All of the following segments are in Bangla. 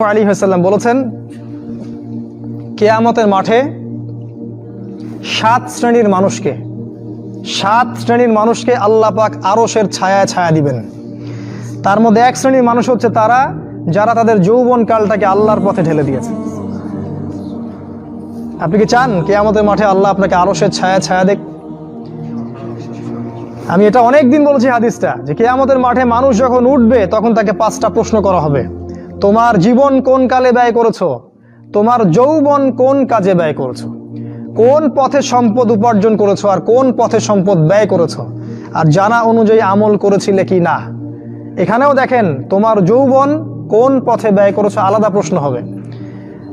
আলাইহি ওয়াসাল্লাম বলেছেন, কিয়ামতের মাঠে সাত শ্রেণীর মানুষকে আল্লাহ পাক আরশের ছায়া ছায়া দিবেন। তার মধ্যে এক শ্রেণীর মানুষ হচ্ছে তারা যারা তাদের যৌবন কালটাকে আল্লাহর পথে ঢেলে দিয়েছে। আপনি কি চান কিয়ামতের মাঠে আল্লাহ আপনাকে আরশের ছায়া ছায়া দেখ? আমি এটা অনেক দিন বলেছি হাদিসটা, যে কিয়ামতের মাঠে মানুষ যখন উঠবে তখন তাকে 5টা প্রশ্ন করা হবে। তোমার জীবন কোন কালে ব্যয় করেছো, তোমার যৌবন কোন কাজে ব্যয় করেছো, কোন পথে সম্পদ উপার্জন করেছো আর কোন পথে সম্পদ ব্যয় করেছো, আর জানা অনুযায়ী আমল করেছিলে কি না। এখানেও দেখেন তোমার যৌবন কোন পথে ব্যয় করেছো আলাদা প্রশ্ন হবে।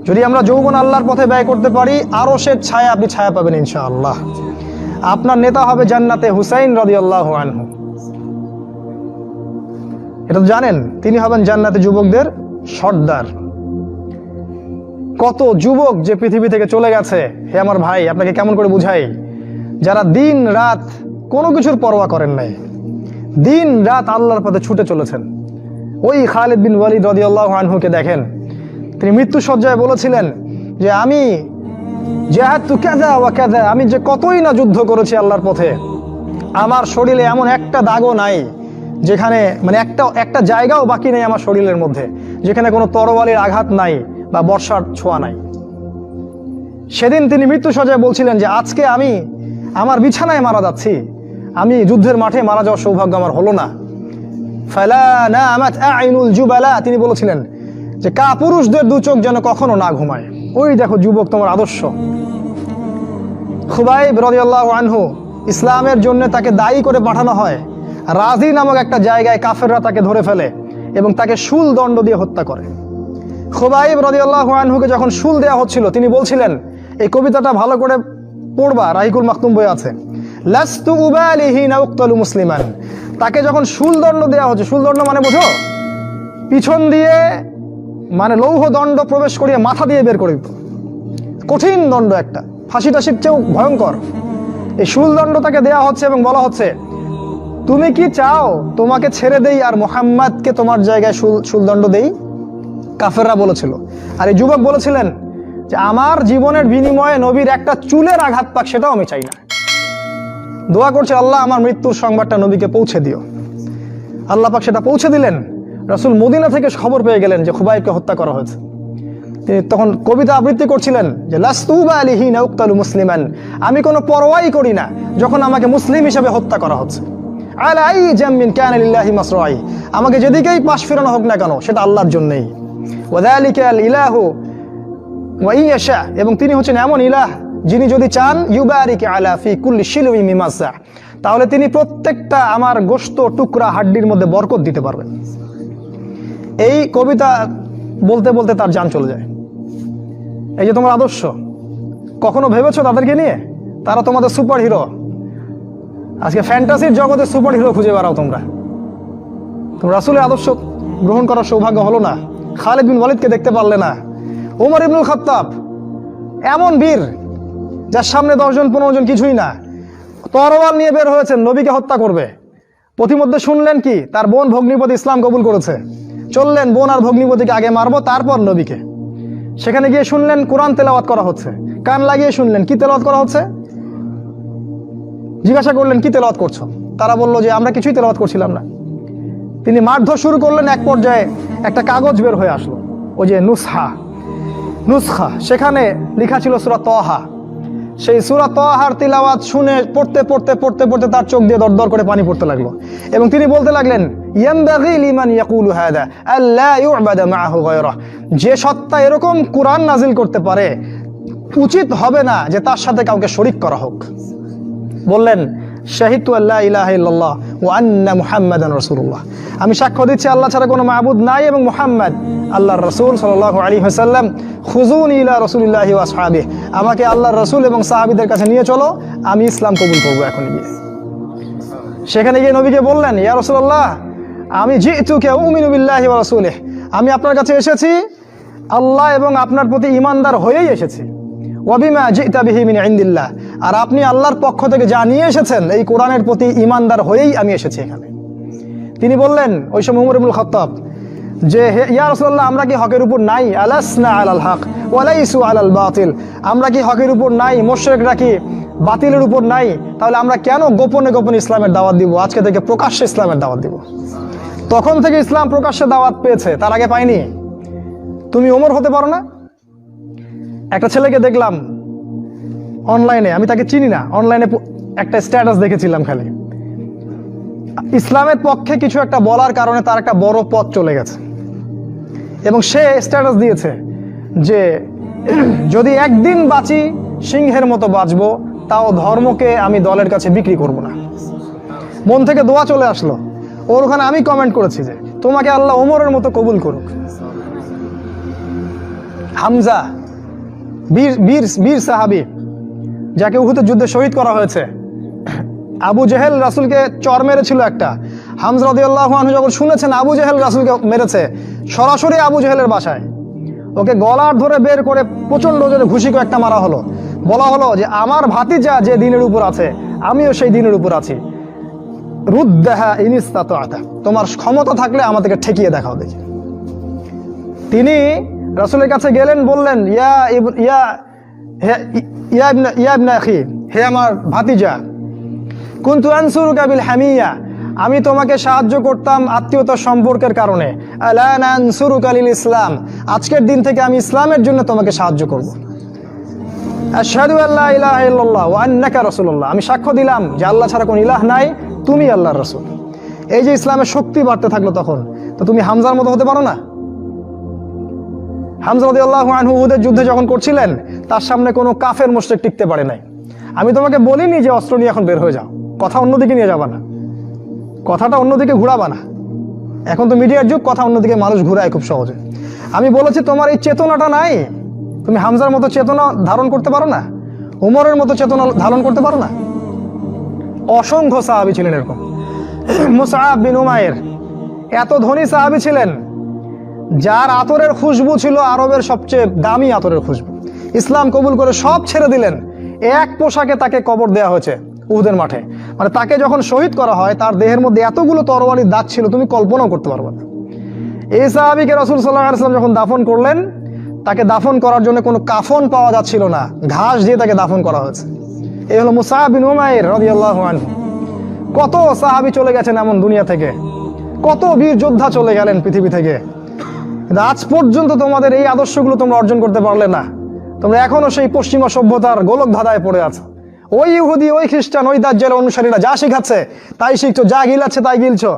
যদি আমরা যৌবন আল্লাহর পথে ব্যয় করতে পারি, আরশের ছায়া আপনি ছায়া পাবেন ইনশাআল্লাহ। আপনার নেতা হবে জান্নাতে হুসাইন রাদিয়াল্লাহু আনহু, এটা তো জানেন। তিনি হবেন জান্নাতে যুবকদের সর্দার। কত যুবক যে পৃথিবী থেকে চলে গেছে, হে আমার ভাই, আপনাকে কেমন করে বুঝাই, যারা দিন রাত কোনো কিছুর পরোয়া করেন নাই, দিন রাত আল্লাহর পথে ছুটে চলেছেন। ওই খালিদ বিন ওয়ালিদ রাদিয়াল্লাহু আনহুকে দেখেন, তিনি মৃত্যু সজ্জায় বলেছিলেন যে আমি জাহাদতু কাযা ওয়া কাযা, আমি যে কতই না যুদ্ধ করেছি আল্লাহর পথে, আমার শরীরে এমন একটা দাগও নাই যেখানে, মানে একটা জায়গাও বাকি নেই আমার শরীরের মধ্যে যেখানে কোনো তরবারির আঘাত নাই বা বর্ষার ছোঁয়া নাই। সেদিন তিনি মৃত্যু সজ্জায় বলছিলেন যে আজকে আমি আমার বিছানায় মারা যাচ্ছি, আমি যুদ্ধের মাঠে মারা যাওয়ার সৌভাগ্য আমার হলো না। ফালা নামাত আইনুল জুবালা, তিনি বলেছিলেন যে কাপুরুষদের দু চোখ যেন কখনো না ঘুমায়। ওই দেখো যুবক, তোমার আদর্শ। খুবাইব রাদিয়াল্লাহু আনহু, ইসলামের জন্য তাকে দায়ী করে পাঠানো হয়, রাজি নামক একটা জায়গায় কাফেররা তাকে ধরে ফেলে এবং তাকে শুল দণ্ড দিয়ে হত্যা করে। খুবাইব রাদিয়াল্লাহু আনহুকে যখন শুল দেওয়া হচ্ছিল, তিনি বলছিলেন, এই কবিতাটা ভালো করে পড়বা, রাহিকুল মাকতুম বই আছে, লাস্তু উবালিহি না উক্তালু মুসলিমান। তাকে যখন শুল দণ্ড দেওয়া হচ্ছে, শুল দণ্ড মানে বোঝো, পিছন দিয়ে মানে লৌহ দণ্ড প্রবেশ করিয়ে মাথা দিয়ে বের করে দিত, কঠিন দণ্ড, একটা ফাঁসি টাসির চেয়েও ভয়ঙ্কর। এই শুল দণ্ড তাকে দেওয়া হচ্ছে এবং বলা হচ্ছে, তুমি কি চাও তোমাকে ছেড়ে দেই আর মুহাম্মাদকে তোমার জায়গায় শুলদণ্ড দেই? কাফেররা বলেছিল। আর এই যুবক বলেছিলেন যে আমার জীবনের বিনিময়ে নবীর একটা চুলের আঘাত পাক, সেটাও আমি চাই না। দোয়া করছে, আল্লাহ আমার মৃত্যুর সংবাদটা নবীকে পৌঁছে দিও। আল্লাহ পাক সেটা পৌঁছে দিলেন। রাসূল মদিনা থেকে খবর পেয়ে গেলেন যে খুবাইবকে হত্যা করা হয়েছে। তিনি তখন কবিতা আবৃত্তি করছিলেন যে লাস্তু উবালিহি না উক্তালু মুসলিমান, আমি কোনো পরোয়াই করি না যখন আমাকে মুসলিম হিসেবে হত্যা করা হচ্ছে। আলাই জামিন কানা লিল্লাহি মাসরাই, আমাকে যেদিকেই পাশ ফেরানো হোক না কেন সেটা আল্লাহর জন্যই। ওয়াযালিকাল ইলাহু ওয়া ইয়াশা, এবং তিনি হচ্ছেন এমন ইলাহ যিনি যদি চান ইউবারিক আলা ফি কুল্লি শিলুই মিমাসা, তাহলে তিনি প্রত্যেকটা আমার গোশত টুকরা হাড্ডির মধ্যে বরকত দিতে পারবেন। এই কবিতা বলতে বলতে তার জান চলে যায়। এই যে তোমার আদর্শ, কখনো ভেবেছো তাদেরকে নিয়ে? তারা তোমাদের সুপার হিরো। আজকে ফ্যান্টাসির জগতে সুপার হিরো খুঁজে বেড়াও তোমরা রাসূলের আদর্শ গ্রহণ করার সৌভাগ্য হলো না। খালিদ বিন ওয়ালিদকে দেখতে পারলে না। ওমর ইবনুল খাত্তাব এমন বীর, যার সামনে 10 জন 15 জন কিছুই না, তরোয়াল নিয়ে বের হয়েছেন নবীকে হত্যা করবে। প্রতিমধ্যে শুনলেন কি তার বোন ভগ্নিপতি ইসলাম কবুল করেছে, চললেন বোন আর ভগ্নিপতিকে আগে মারবো তারপর নবীকে। সেখানে গিয়ে শুনলেন কোরআন তেলাওয়াত করা হচ্ছে, কান লাগিয়ে শুনলেন কি তেলাওয়াত করা হচ্ছে। জিজ্ঞাসা করলেন কি তেলাওয়াত করছো? তারা বললো যে আমরা কিছুই তেলাওয়াত করছিলাম না। তিনি মারধর শুরু করলেন। এক পর্যায়ে একটা কাগজ বের হয়ে আসলো, ওই যে নুসখা, সেখানে লেখা ছিল সূরা তাহা। সেই সূরা তাহার তিলাওয়াত শুনে পড়তে পড়তে পড়তে পড়তে তার চোখ দিয়ে দরদর করে পানি পড়তে লাগলো এবং তিনি বলতে লাগলেন, ইয়ানবাগি লিমান ইয়াকুলু হাদা আল্লা ইউবাদা মাআহু গায়রা, যে সত্তা এরকম কোরআন নাজিল করতে পারে উচিত হবে না যে তার সাথে কাউকে শরীক করা হোক। বললেন, শাহিদতু আল্লা ইলাহা ইল্লাল্লাহ ওয়া আন্না মুহাম্মাদান রাসূলুল্লাহ, আমি সাক্ষ্য দিচ্ছি আল্লাহ ছাড়া কোনো মাবুদ নাই এবং মুহাম্মদ আল্লাহর রাসূল সাল্লাল্লাহু আলাইহি ওয়াসাল্লাম। খুযুনি ইলা রাসূলিল্লাহি ওয়া আসহাবিহি, আমাকে আল্লাহর রাসূল এবং সাহাবীদের কাছে নিয়ে চলো, আমি ইসলাম কবুল করব এখন গিয়ে। সেখানে গিয়ে নবীকে বললেন, ইয়া রাসূলুল্লাহ, আমি জিতুকা উমিনু বিল্লাহি ওয়া রাসূলিহি, আমি আপনার কাছে এসেছি আল্লাহ এবং আপনার প্রতি ঈমানদার হয়েই এসেছি। ওয়াবিমা জিতা বিহি মিন ইনদিল্লাহ, আর আপনি আল্লাহর পক্ষ থেকে যা নিয়ে এসেছেন এই কোরআনের প্রতি ঈমানদার হয়েই আমি এসেছি এখানে। তিনি বললেন, ওই সময় ওমর ইবনুল খাত্তাব, যে ইয়া রাসূলুল্লাহ আমরা কি হকের উপর নাই, আলাসনা আলাল হক ওয়া লাইসু আলাল বাতিল, আমরা কি হকের উপর নাই, মুশরিকরা কি বাতিলের উপর নাই, তাহলে আমরা কেন গোপনে গোপনে ইসলামের দাওয়াত দিব, আজকে থেকে প্রকাশ্যে ইসলামের দাওয়াত দিব। তখন থেকে ইসলাম প্রকাশ্যে দাওয়াত পেয়েছে, তার আগে পায়নি। তুমি ওমর হতে পারো না? একটা ছেলেকে দেখলাম অনলাইনে, আমি তাকে চিনি না, অনলাইনে একটা স্ট্যাটাস দেখেছিলাম, খালি ইসলামের পক্ষে কিছু একটা বলার কারণে তার একটা বড় পথ চলে গেছে, এবং সে স্ট্যাটাস দিয়েছে যে যদি একদিন বাঁচি সিংহের মতো বাঁচবো, তাও ধর্মকে আমি দলের কাছে বিক্রি করব না। মন থেকে দোয়া চলে আসলো ওর ওখানে। আমি কমেন্ট করেছি যে তোমাকে আল্লাহ ওমরের মতো কবুল করুক। হামজা বীর বীর বীর সাহাবী, যাকে উহুদের যুদ্ধে শহীদ করা হয়েছে। আবু জেহেল রাসূলকে চর মেরেছিল একটা। হামজা রাদিয়াল্লাহু আনহু যখন শুনেছেন আবু জেহেল রাসূলকে মেরেছে, সরাসরি আবু জেহেলের বাসায় ওকে গলার ধরে বের করে প্রচন্ড জোরে ঘুষি করে একটা মারা হলো। বলা হলো যে আমার ভাতিজা যে দিনের উপর আছে, আমিও সেই দিনের উপর আছি, রুদ্দাহা ইন ইসতাতা'তা, তোমার ক্ষমতা থাকলে আমাদেরকে ঠেকিয়ে দেখাও দেখি। তিনি রাসূলের কাছে গেলেন, বললেন ইয়া ইয়া ইয়া ইবনা আখি, হে আমার ভাতিজা, কুনতু আনসুরুকা বিল হামিয়া, আমি তোমাকে সাহায্য করতাম আত্মীয়তার সম্পর্কের কারণে, আলা নানসুরুকা লিল ইসলাম, আজকের দিন থেকে আমি ইসলামের জন্য তোমাকে সাহায্য করব। আশহাদু আল্লা ইলাহা ইল্লাল্লাহ ওয়া আন্নাকা রাসূলুল্লাহ, আমি সাক্ষ্য দিলাম যে আল্লাহ ছাড়া কোনো ইলাহ নাই, তুমি আল্লাহর রাসূল। এই যে ইসলামের শক্তি বাড়তে থাকলো তখন, তো তুমি হামজার মতো হতে পারো না? হামজা রাদিয়াল্লাহু আনহু উহুদের যুদ্ধে যখন করছিলেন, তার সামনে কোনো কাফের মুশরিক টিকতে পারে নাই। আমি তোমাকে বলিনি যে অস্ত্র নিয়ে এখন বের হয়ে যাও, কথা অন্যদিকে নিয়ে যাবা না, কথাটা অন্যদিকে ঘুরাবা না। এখন তো মিডিয়ার যুগ, কথা অন্যদিকে মানুষ ঘুরায় খুব সহজে। আমি বলেছি তোমার এই চেতনাটা নাই, তুমি হামজার মতো চেতনা ধারণ করতে পারো না, উমরের মতো চেতনা ধারণ করতে পারো না। অসংখ্য সাহাবী ছিলেন এরকম। মুসআব বিন উমাইর এত ধনী সাহাবী ছিলেন, যার আতরের খুশবু ছিল আরবের সবচেয়ে দামি আতরের খুশবু। ইসলাম কবুল করে সব ছেড়ে দিলেন, এক পোশাকে তাকে কবর দেওয়া হয়েছে উহুদের মাঠে। মানে তাকে যখন শহীদ করা হয়, তার দেহের মধ্যে এতগুলো তরবারির দাগ ছিল, তুমি কল্পনাও করতে পারবে না। এই সাহাবীকে রাসূল সাল্লাল্লাহু আলাইহি ওয়াসাল্লাম যখন দাফন করলেন, তাকে দাফন করার জন্য কোনো কাফন পাওয়া যাচ্ছিল না, ঘাস দিয়ে তাকে দাফন করা হয়েছে। এই হলো মুসআব বিন উমাইর রাদিয়াল্লাহু আনহু। কত সাহাবী চলে গেছেন এমন দুনিয়া থেকে, কত বীর যোদ্ধা চলে গেলেন পৃথিবী থেকে, কিন্তু আজ পর্যন্ত তোমাদের এই আদর্শগুলো তোমরা অর্জন করতে পারলে না। তোমরা এখনো সেই পশ্চিমা সভ্যতার গোলক ধাঁধায় পড়ে আছো। ওই ইহুদি, ওই খ্রিস্টান, ওই দাজ্জাল অনুসারীরা যা শেখাচ্ছে তাই শিখছো, যা গিলাচ্ছে তাই গিলছো,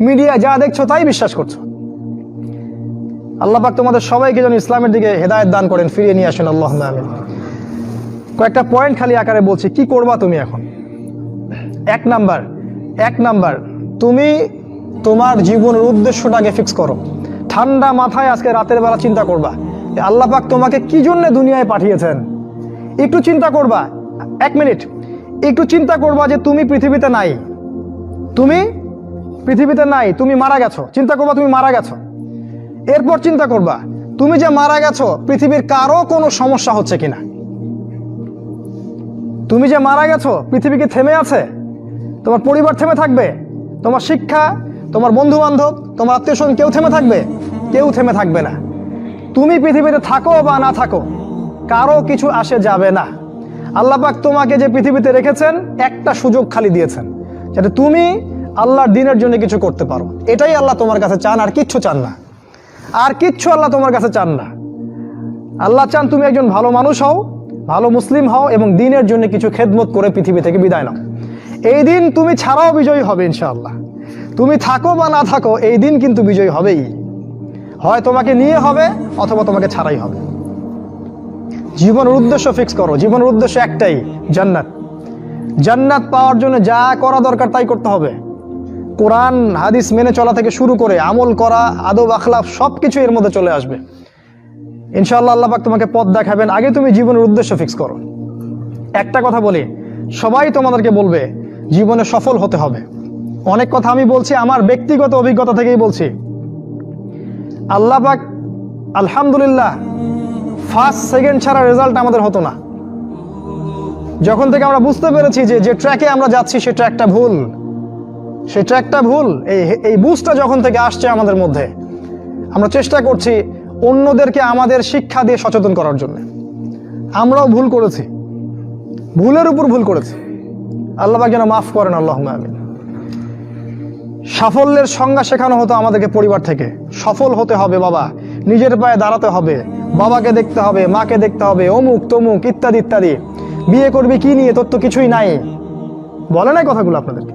মিডিয়া যা দেখছো তাই বিশ্বাস করছো। আল্লাহ পাক তোমাদের সবাইকে যেন ইসলামের দিকে হেদায়েত দান করেন, ফিরিয়ে নিয়ে আসেন, আল্লাহুম্মা আমিন। কয়েকটা পয়েন্ট খালি আকারে বলছি, কি করবা তুমি এখন। এক নাম্বার, তুমি তোমার জীবনের উদ্দেশ্যটাকে ফিক্স করো। ঠান্ডা মাথায় আজকে রাতের বেলা চিন্তা করবা আল্লাহ পাক তোমাকে কি জন্য দুনিয়ায় পাঠিয়েছেন। একটু চিন্তা করবা, 1 মিনিট একটু চিন্তা করবা যে তুমি পৃথিবীতে নাই, তুমি মারা গেছো। চিন্তা করবা তুমি মারা গেছো। এরপর চিন্তা করবা তুমি যে মারা গেছো, পৃথিবীর কারো কোনো সমস্যা হচ্ছে কিনা। তুমি যে মারা গেছো, পৃথিবী কি থেমে আছে? তোমার পরিবার থেমে থাকবে? তোমার শিক্ষা, তোমার বন্ধু বান্ধব, তোমার আত্মীয় স্বজন কেউ থেমে থাকবে? কেউ থেমে থাকবে না। তুমি পৃথিবীতে থাকো বা না থাকো, কারো কিছু আসে যাবে না। আল্লাহ পাক তোমাকে যে পৃথিবীতে রেখেছেন, একটা সুযোগ খালি দিয়েছেন, যাতে তুমি আল্লাহর দ্বীনের জন্য কিছু করতে পারো। এটাই আল্লাহ তোমার কাছে চান, আর কিচ্ছু চান না। আর কিচ্ছু আল্লাহ তোমার কাছে চান না। আল্লাহ চান তুমি একজন ভালো মানুষ হও, ভালো মুসলিম হও, এবং দ্বীনের জন্য কিছু খেদমত করে পৃথিবী থেকে বিদায় নাও। এই দিন তুমি ছাড়াও বিজয়ী হবে ইনশাআল্লাহ। তুমি থাকো বা না থাকো, এই দিন কিন্তু বিজয়ী হবেই। হয় তোমাকে নিয়ে হবে, অথবা তোমাকে ছাড়াই হবে। জীবনের উদ্দেশ্য ফিক্স করো। জীবনের উদ্দেশ্য একটাই, জান্নাত। জান্নাত পাওয়ার জন্য যা করা দরকার তাই করতে হবে। কোরআন হাদিস মেনে চলা থেকে শুরু করে আমল করা, আদব আখলাক সবকিছু এর মধ্যে চলে আসবে ইনশাআল্লাহ। আল্লাহ পাক তোমাকে পথ দেখাবেন। আগে তুমি জীবনের উদ্দেশ্য ফিক্স করো। একটা কথা বলি, সবাই তোমাদেরকে বলবে জীবনে সফল হতে হবে। অনেক কথা আমি বলছি আমার ব্যক্তিগত অভিজ্ঞতা থেকেই বলছি। আল্লাহ পাক আলহামদুলিল্লাহ ফার্স্ট সেকেন্ড ছাড়া রেজাল্ট আমাদের হতো না। যখন থেকে আমরা বুঝতে পেরেছি যে ট্র্যাকে আমরা যাচ্ছি সে ট্র্যাকটা ভুল, এই বুঝটা যখন থেকে আসছে আমাদের মধ্যে, আমরা চেষ্টা করছি অন্যদেরকে আমাদের শিক্ষা দিয়ে সচেতন করার জন্য। আমরাও ভুল করেছি, ভুলের উপর ভুল করেছি, আল্লাহ পাক যেন মাফ করেন, আল্লাহুম্মা আমিন। সাফল্যের সংজ্ঞা শেখানো হতো আমাদেরকে পরিবার থেকে। সফল হতে হবে বাবা, নিজের পায়ে দাঁড়াতে হবে, বাবাকে দেখতে হবে, মাকে দেখতে হবে, অমুক তমুক ইত্যাদি ইত্যাদি। বিয়ে করবি কি নিয়ে, তোর তো কিছুই নাই, বলে নাই কথাগুলো আপনাদেরকে।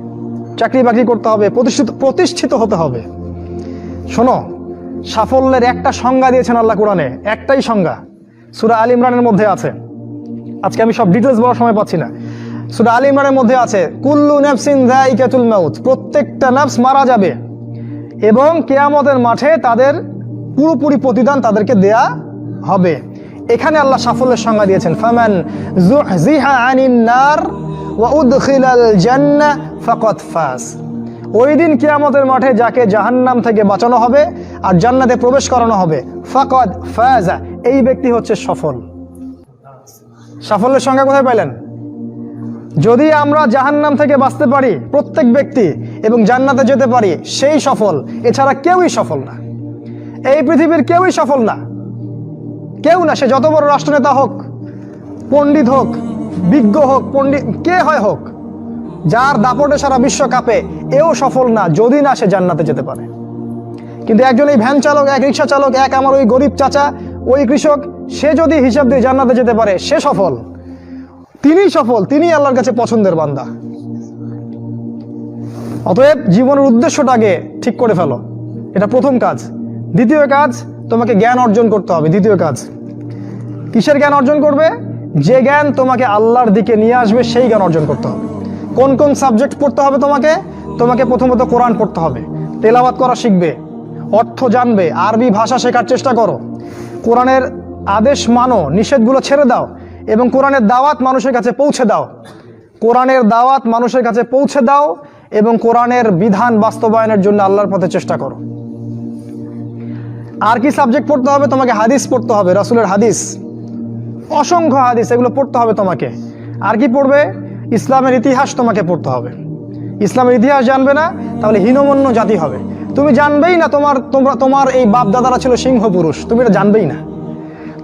চাকরি বাকরি করতে হবে, প্রতিষ্ঠিত হতে হবে। শোনো, সাফল্যের একটা সংজ্ঞা দিয়েছেন আল্লাহ কোরআনে, একটাই সংজ্ঞা, সূরা আল ইমরানের মধ্যে আছে। আজকে আমি সব ডিটেলস বলার সময় পাচ্ছি না। সূরা আল ইমরানের মধ্যে আছে, কুল্লু নাফসিন যায়িকাতুল মাউত, প্রত্যেকটা নফস মারা যাবে এবং কিয়ামতের মাঠে তাদের পুরোপুরি প্রতিদান তাদেরকে দেয়া হবে। এখানে আল্লাহ সাফল্যের সংজ্ঞা দিয়েছেন, ফামান যুহজিহা আনিন নার ওয়া উদখিলাল জান্নাহ ফাকাদ ফাজ। ওই দিন কিয়ামতের মাঠে যাকে জাহান্নাম থেকে বাঁচানো হবে আর জান্নাতে প্রবেশ করানো হবে, ফাকাদ ফাজা, এই ব্যক্তি হচ্ছে সফল। সাফল্যের সংজ্ঞা কোথায় পাইলেন? যদি আমরা জাহান্নাম থেকে বাঁচতে পারি প্রত্যেক ব্যক্তি এবং জান্নাতে যেতে পারি, সেই সফল, এছাড়া কেউই সফল না। এই পৃথিবীর কেউই সফল না, কেউ না। সে যত বড় রাষ্ট্রনেতা হোক, পণ্ডিত হোক, বিজ্ঞ হোক, পণ্ডিত কে হয় হোক, যার দাপটে সারা বিশ্ব কাঁপে, এও সফল না যদি না সে জান্নাতে যেতে পারে। কিন্তু একজন এই ভ্যান চালক, এক রিক্সা চালক, এক আমার ওই গরিব চাচা, ওই কৃষক, সে যদি হিসাব দিয়ে জান্নাতে যেতে পারে, সে সফল। তিনি সফল, তিনি আল্লাহর কাছে পছন্দের বান্দা। অতএব জীবনের উদ্দেশ্যটাকে ঠিক করে ফেলো, এটা প্রথম কাজ। দ্বিতীয় কাজ, তোমাকে জ্ঞান অর্জন করতে হবে। দ্বিতীয় কাজ, কিসের জ্ঞান অর্জন করবে? যে জ্ঞান তোমাকে আল্লাহর দিকে নিয়ে আসবে, সেই জ্ঞান অর্জন করতে হবে। কোন কোন সাবজেক্ট পড়তে হবে তোমাকে? তোমাকে প্রথমত কোরআন পড়তে হবে, তেলাওয়াত করা শিখবে, অর্থ জানবে, আরবি ভাষা শেখার চেষ্টা করো, কোরআনের আদেশ মানো, নিষেধগুলো ছেড়ে দাও এবং কোরআনের দাওয়াত মানুষের কাছে পৌঁছে দাও। কোরআনের দাওয়াত মানুষের কাছে পৌঁছে দাও এবং কোরআনের বিধান বাস্তবায়নের জন্য আল্লাহর পথে চেষ্টা করো। আর কি সাবজেক্ট পড়তে হবে? তোমাকে হাদিস পড়তে হবে, রাসূলের হাদিস, অসংখ্য হাদিস, এগুলো পড়তে হবে তোমাকে। আর কি পড়বে? ইসলামের ইতিহাস তোমাকে পড়তে হবে। ইসলামের ইতিহাস জানবে না, তাহলে হীনমন্য জাতি হবে। তুমি জানবেই না তোমার এই বাপ দাদারা ছিল সিংহ পুরুষ, তুমি এটা জানবেই না।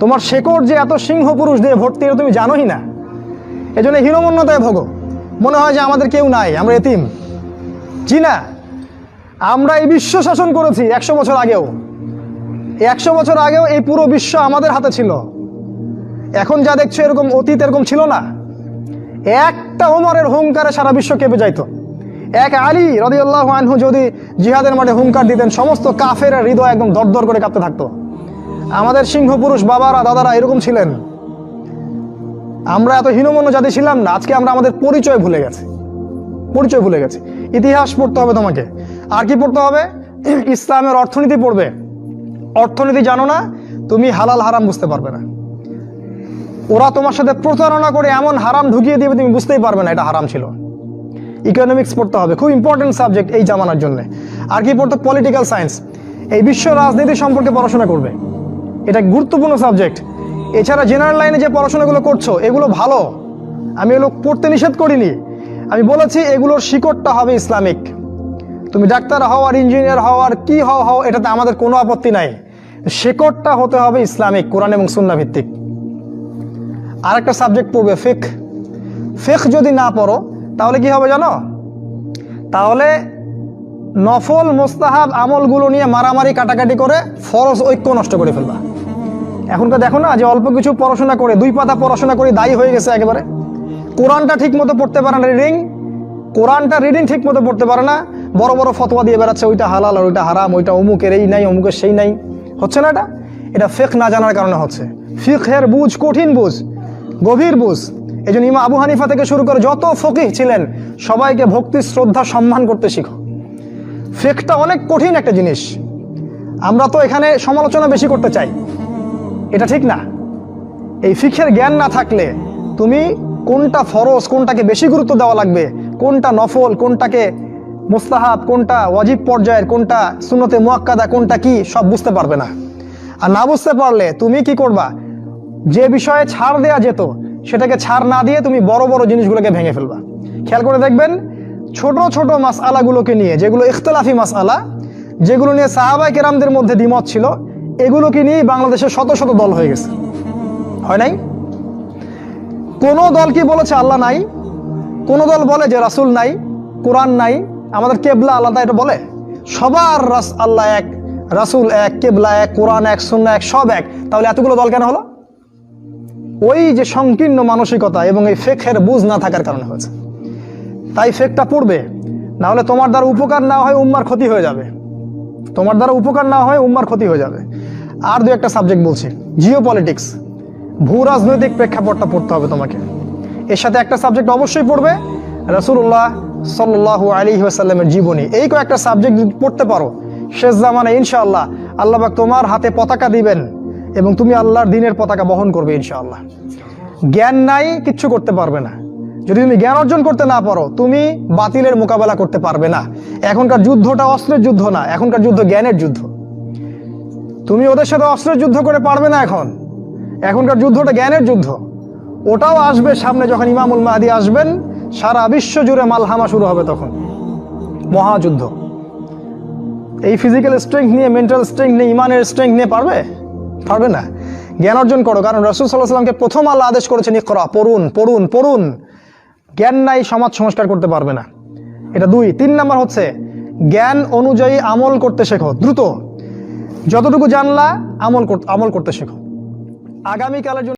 তোমার শেকড় যে এত সিংহ পুরুষ দিয়ে ভর্তি, এটা তুমি জানোই না। এই জন্য হীনমন্যতায় ভোগো, মনে হয় যে আমাদের কেউ নাই, আমরা এতিম। জি না, আমরা এই বিশ্ব শাসন করেছি 100 বছর আগেও। 100 বছর আগেও এই পুরো বিশ্ব আমাদের হাতে ছিল। এখন যা দেখছো এরকম অতীত এরকম ছিল না। একটা ওমরের হুঙ্কারে সারা বিশ্ব কেঁপে যাইতো। এক আলী রাদিয়াল্লাহু আনহু যদি জিহাদের মাঠে হুঙ্কার দিতেন, সমস্ত কাফের হৃদয় একদম দরদর করে কাঁপতে থাকতো। আমাদের সিংহ পুরুষ বাবারা দাদারা এরকম ছিলেন। আমরা এত হীনমন্য জাতি ছিলাম না। আজকে আমরা আমাদের পরিচয় ভুলে গেছি, পরিচয় ভুলে গেছি। ইতিহাস পড়তে হবে তোমাকে। আর কি পড়তে হবে? ইসলামের অর্থনীতি পড়বে। অর্থনীতি জানো না, তুমি হালাল হারাম বুঝতে পারবে না। ওরা তোমার সাথে প্রতারণা করে এমন হারাম ঢুকিয়ে দিবে, তুমি বুঝতেই পারবে না এটা হারাম ছিল। ইকোনমিক্স পড়তে হবে, খুব ইম্পর্টেন্ট সাবজেক্ট এই জামানার জন্য। আর কি পড়তে? পলিটিক্যাল সায়েন্স, এই বিশ্ব রাজনীতি সম্পর্কে পড়াশোনা করবে, এটা গুরুত্বপূর্ণ সাবজেক্ট। এছাড়া জেনারেল লাইনে যে পড়াশোনাগুলো করছো এগুলো ভালো, আমি এগুলো পড়তে নিষেধ করিনি। আমি বলেছি এগুলোর শিকড়টা হবে ইসলামিক। তুমি ডাক্তার হও আর ইঞ্জিনিয়ার হও আর কি হও, এটাতে আমাদের কোনো আপত্তি নাই। শিকড়টা হতে হবে ইসলামিক, কোরআন এবং সুন্নাহ ভিত্তিক। আর একটা সাবজেক্ট পড়বে ফিকহ। ফিকহ যদি না পড়ো তাহলে কি হবে জানো? তাহলে নফল মুস্তাহাব আমলগুলো নিয়ে মারামারি কাটাকাটি করে ফরজ ঐক্য নষ্ট করে ফেলবা। এখনকার দেখো না যে অল্প কিছু পড়াশোনা করে, 2 পাতা পড়াশোনা করে দায়ী হয়ে গেছে একেবারে। কোরআনটা ঠিক মতো পড়তে পারে না, রিডিং ঠিক মতো পড়তে পারে না, বড় বড় ফতোয়া দিয়ে বেড়াচ্ছে, ওইটা হালাল আর ওইটা হারাম, ওইটা অমুকের এই নাই অমুকের সেই নাই। হচ্ছে না এটা ফিকহ না জানার কারণে হচ্ছে। ফিকহের বুঝ কঠিন বুঝ, গভীর বুঝ। এই জন্য ইমাম আবু হানিফা থেকে শুরু করে যত ফকিহ ছিলেন সবাইকে ভক্তি শ্রদ্ধা সম্মান করতে শিখো। ফিকহটা অনেক কঠিন একটা জিনিস। আমরা তো এখানে সমালোচনা বেশি করতে চাই, এটা ঠিক না। এই ফিকহের জ্ঞান না থাকলে তুমি কোনটা ফরজ, কোনটাকে বেশি গুরুত্ব দেওয়া লাগবে, কোনটা নফল, কোনটাকে মুস্তাহাব, কোনটা ওয়াজিব পর্যায়ের, কোনটা সুন্নতে মুআক্কাদা, কোনটা কি, সব বুঝতে পারবে না। আর না বুঝতে পারলে তুমি কি করবা? যে বিষয়ে ছাড় দেয়া যেত সেটাকে ছাড় না দিয়ে তুমি বড় বড় জিনিসগুলোকে ভেঙে ফেলবা। খেয়াল করে দেখবেন, ছোট ছোট মাসআলাগুলোকে নিয়ে, যেগুলো ইখতিলাফি মাসআলা, যেগুলো নিয়ে সাহাবায়ে কেরামদের মধ্যে দ্বিমত ছিল, এগুলোকে নিয়ে বাংলাদেশে শত শত দল হয়ে গেছে, হয় নাই? কোন দল কি বলেছে আল্লাহ নাই? কোন দল বলে যে রাসূল নাই, কোরআন নাই, আমাদের কেবলা আলাদা, এটা বলে? সবার আল্লাহ এক, রাসূল এক, কেবলা এক, কোরআন এক, সুন্নাহ এক, সব এক। তাহলে এতগুলো দল কেন হলো? ওই যে সংকীর্ণ মানসিকতা এবং এই ফিকহের বুঝ না থাকার কারণে হয়েছে। তাই ফিকটা পড়বে, না হলে তোমার দ্বারা উপকার না হয় উম্মার ক্ষতি হয়ে যাবে। তোমার দ্বারা উপকার না হয় উম্মার ক্ষতি হয়ে যাবে। আর দু একটা সাবজেক্ট বলছি, জিও পলিটিক্স, ভূ রাজনৈতিক প্রেক্ষাপটটা পড়তে হবে তোমাকে। এর সাথে একটা সাবজেক্ট অবশ্যই পড়বে, রাসূলুল্লাহ সাল্লাল্লাহু আলাইহি ওয়াসাল্লামের জীবনী। এই কয়েকটা সাবজেক্ট যদি পড়তে পারো, শেষ জামানায় ইনশাআল্লাহ আল্লাহ পাক তোমার হাতে পতাকা দিবেন এবং তুমি আল্লাহর দ্বীনের পতাকা বহন করবে ইনশাআল্লাহ। জ্ঞান নাই, কিচ্ছু করতে পারবে না। যদি তুমি জ্ঞান অর্জন করতে না পারো, তুমি বাতিলের মোকাবেলা করতে পারবে না। এখনকার যুদ্ধটা অস্ত্রের যুদ্ধ না, এখনকার যুদ্ধ জ্ঞানের যুদ্ধ। তুমি ওদের সাথে অস্ত্রের যুদ্ধ করে পারবে না। এখনকার যুদ্ধটা জ্ঞানের যুদ্ধ। ওটাও আসবে সামনে, যখন ইমামুল মাহদি আসবেন, সারা বিশ্ব জুড়ে মালহামা শুরু হবে, তখন মহাযুদ্ধ। এই ফিজিক্যাল স্ট্রেংথ নিয়ে, মেন্টাল স্ট্রেংথ নিয়ে, ইমানের স্ট্রেংথ নিয়ে পারবে না। জ্ঞান অর্জন করো, কারণ রাসূল সাল্লাল্লাহু আলাইহি ওয়াসাল্লামকে প্রথম আল্লাহ আদেশ করেছেন ইকরা, পড়ুন পড়ুন পড়ুন। জ্ঞান নাই, সমাজ সংস্কার করতে পারবে না। এটা 2। 3 নাম্বার হচ্ছে জ্ঞান অনুযায়ী আমল করতে শেখো দ্রুত। যতটুকু জানলা আমল করতে শেখো। আগামীকালের জন্য